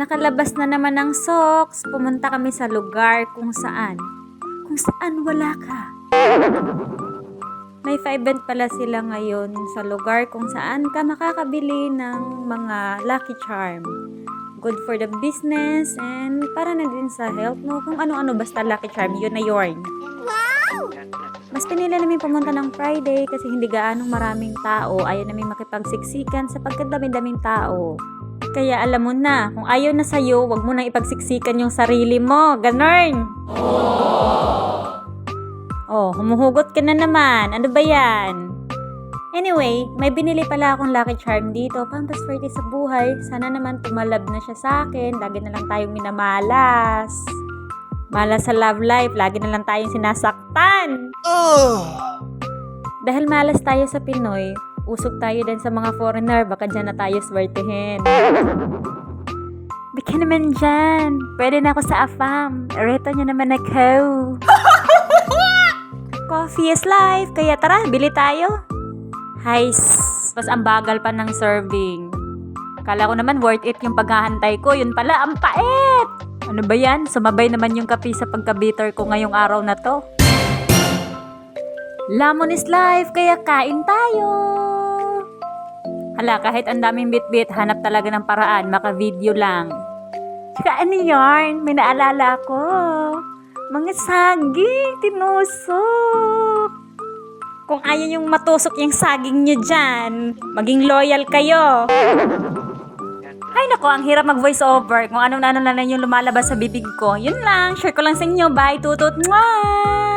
Nakalabas na naman ng socks. Pumunta kami sa lugar kung saan wala ka. May 5 event pala sila ngayon sa lugar kung saan ka makakabili ng mga Lucky Charm. Good for the business and para na din sa health mo. Kung ano-ano basta Lucky Charm, yun na yun. Mas pinili namin pumunta ng Friday kasi hindi gaanong maraming tao. Ayaw namin makipagsiksikan sa pagkadami-daming tao. Kaya alam mo na, kung ayaw na sa'yo, wag mo nang ipagsiksikan yung sarili mo. Ganon! Oh, humuhugot ka na naman. Ano ba yan? Anyway, may binili pala akong Lucky Charm dito. Pampaswerte sa buhay. Sana naman tumalab na siya sa akin. Lagi na lang tayong minamalas. Malas sa love life. Lagi na lang tayong sinasaktan. Dahil malas tayo sa Pinoy, usog tayo din sa mga foreigner. Baka dyan na tayo swertehin. Bika naman dyan. Pwede na ako sa AFAM. Reto nyo naman ako. Coffee is life. Kaya tara, bili tayo. Hays, mas ang bagal pa ng serving. Kala ko naman worth it yung paghahantay ko. Yun pala, ang pait! Ano ba yan? Sumabay naman yung kape sa pagka-bitter ko ngayong araw na to. Lemon is life, kaya kain tayo! Hala, kahit ang daming bit-bit, hanap talaga ng paraan, maka-video lang. Tsaka ano yarn? May naalala ko. Mga saging, tinusok. Kung ayaw yung matusok yung saging nyo dyan, maging loyal kayo. Ay nako, ang hirap mag-voice over. Kung ano na yung lumalabas sa bibig ko. Yun lang, share ko lang sa inyo. Bye, tutut! Mwah!